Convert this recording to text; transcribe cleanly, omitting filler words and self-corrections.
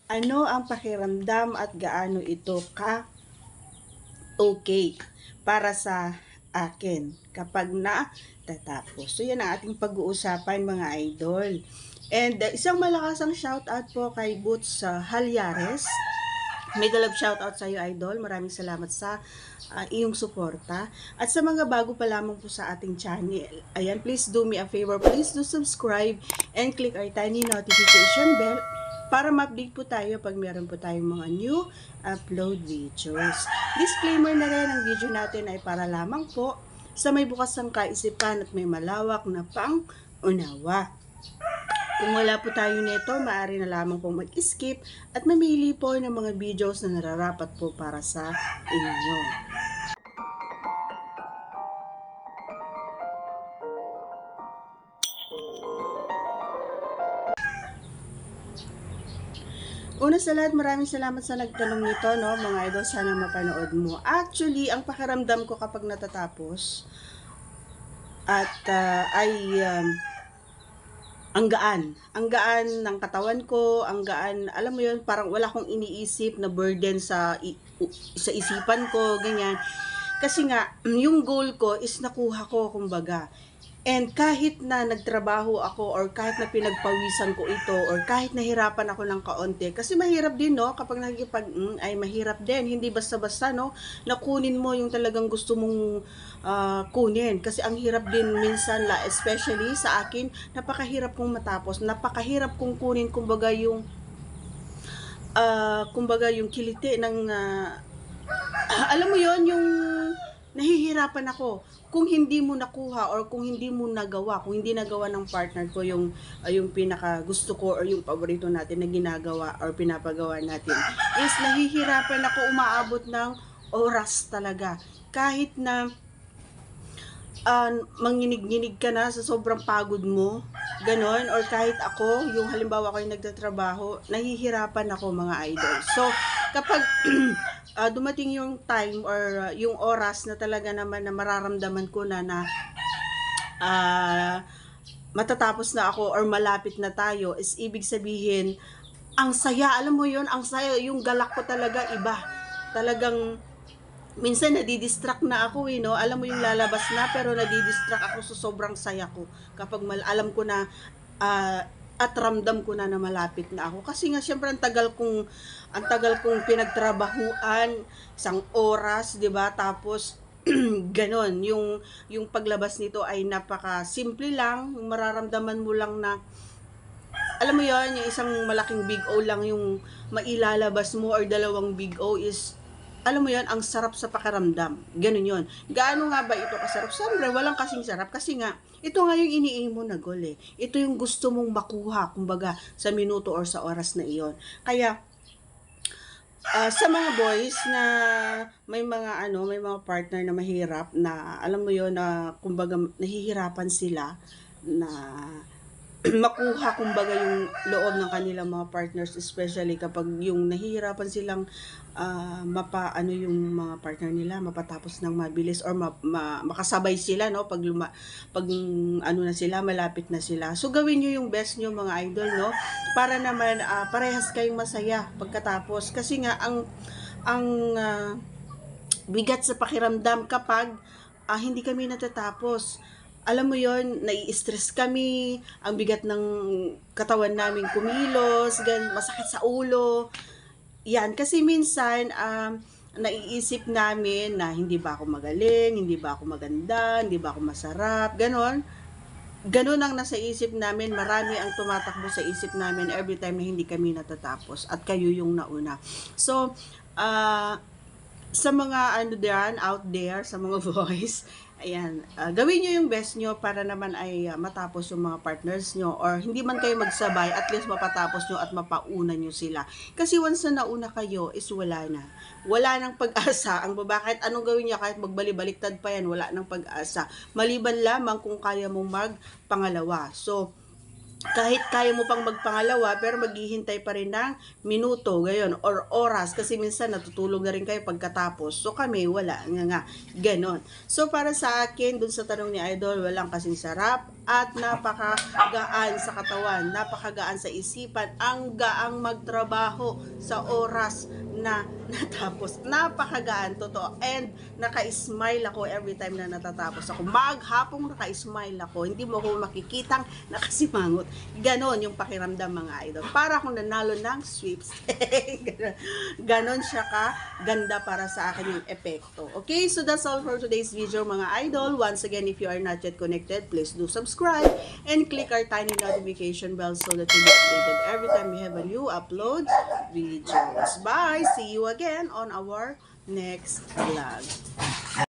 Ano ang pakiramdam at gaano ito okay para sa akin kapag natatapos? So yan ang ating pag-uusapan, mga idol. And isang malakasang shoutout po kay Boots Halyares. Mega love shoutout sa iyo, idol. Maraming salamat sa iyong suporta. At sa mga bago pa lamang po sa ating channel, ayan, please do me a favor. Please do subscribe and click our tiny notification bell para ma-update po tayo pag meron po tayong mga new upload videos. Disclaimer na rin, ang video natin ay para lamang po sa may bukas ng kaisipan at may malawak na pang-unawa. Kung wala po tayo nito, maaari na lamang pong mag-skip at mamili po ng mga videos na nararapat po para sa inyo. Una sa lahat, maraming salamat sa nagtanong nito, no, mga idol. Sana mapanood mo. Actually, ang pakiramdam ko kapag natatapos at ang gaan. Ang gaan ng katawan ko, ang gaan, alam mo yun, parang wala akong iniisip na burden sa isipan ko, ganyan. Kasi nga, yung goal ko is nakuha ko, kumbaga. And kahit na nagtrabaho ako or kahit na pinagpawisan ko ito or kahit nahirapan ako ng kaunti, kasi mahirap din, no, kapag ay mahirap din, hindi basta-basta, no, nakunin mo yung talagang gusto mong kunin. Kasi ang hirap din minsan, especially sa akin, napakahirap kong matapos, napakahirap kong kunin, kumbaga yung kiliti ng alam mo yon, yung nahihirapan ako kung hindi mo nakuha or kung hindi mo nagawa, kung hindi nagawa ng partner ko yung pinaka gusto ko or yung paborito natin na ginagawa or pinapagawa natin, is nahihirapan ako, umaabot ng oras talaga. Kahit na manginig-nginig ka na sa sobrang pagod mo, ganon, or kahit ako, yung halimbawa ko yung nagtatrabaho, nahihirapan ako, mga idol. So, kapag dumating yung time or yung oras na talaga naman na mararamdaman ko na matatapos na ako or malapit na tayo, is ibig sabihin, ang saya, alam mo yun, ang saya, yung galak ko talaga iba. Talagang, minsan nadidistract na ako, no? Alam mo yung lalabas na, pero nadidistract ako sa sobrang saya ko. Kapag alam ko na, at ramdam ko na malapit na ako. Kasi nga, syempre, ang tagal kong pinagtrabahuan, isang oras, 'di ba? Tapos ganon, yung paglabas nito ay napaka-simple lang, mararamdaman mo lang na, alam mo yon, yung isang malaking big O lang yung mailalabas mo or dalawang big O is, alam mo yon, ang sarap sa pakiramdam. Ganun yon. Gaano nga ba ito kasarap? Siyempre, walang kasing sarap kasi nga, ito nga yung iniaim mo na goal eh. Ito yung gusto mong makuha, kumbaga, sa minuto or sa oras na iyon. Kaya, sa mga boys na may mga partner na mahirap, na alam mo yon, na kumbaga nahihirapan sila na makuha, kumbaga, yung loob ng kanilang mga partners, especially kapag yung nahihirapan silang mapaano yung mga partner nila, mapatapos ng mabilis or makasabay sila, no, pag ano na sila, malapit na sila. So gawin niyo yung best niyo, mga idol, no, para naman parehas kayong masaya pagkatapos. Kasi nga ang bigat sa pakiramdam kapag hindi kami natatapos. Alam mo yon, nai-stress kami, ang bigat ng katawan namin kumilos, masakit sa ulo. Yan, kasi minsan, naiisip namin na hindi ba ako magaling, hindi ba ako maganda, hindi ba ako masarap, ganon. Ganon ang nasa isip namin, marami ang tumatakbo sa isip namin every time na hindi kami natatapos at kayo yung nauna. So, sa mga out there, sa mga boys, ayan, gawin nyo yung best nyo para naman ay matapos yung mga partners nyo, or hindi man kayo magsabay, at least mapatapos nyo at mapauna nyo sila. Kasi once na nauna kayo, is wala na. Wala nang pag-asa. Ang bakit anong gawin niya, kahit magbali-baliktad pa yan, wala nang pag-asa. Maliban lamang kung kaya mong magpangalawa. So, kahit kaya mo pang magpangalawa, pero maghihintay pa rin ng minuto, gayon, or oras, kasi minsan natutulog na rin kayo pagkatapos. So kami, wala nga, ganon. So para sa akin, dun sa tanong ni Idol, walang kasing sarap at napakagaan sa katawan, napakagaan sa isipan, ang gaang magtrabaho sa oras na natapos. Napakagaan, totoo. And naka-smile ako every time na natatapos ako. Maghapong naka-smile ako. Hindi mo ko makikitang nakasimangot. Ganon yung pakiramdam, mga idol. Para akong nanalo ng sweepstakes. Ganon siya ka ganda para sa akin yung epekto. Okay, so that's all for today's video, mga idol. Once again, if you are not yet connected, please do subscribe and click our tiny notification bell so that you'll be updated every time we have a new upload videos. Bye! See you again on our next vlog.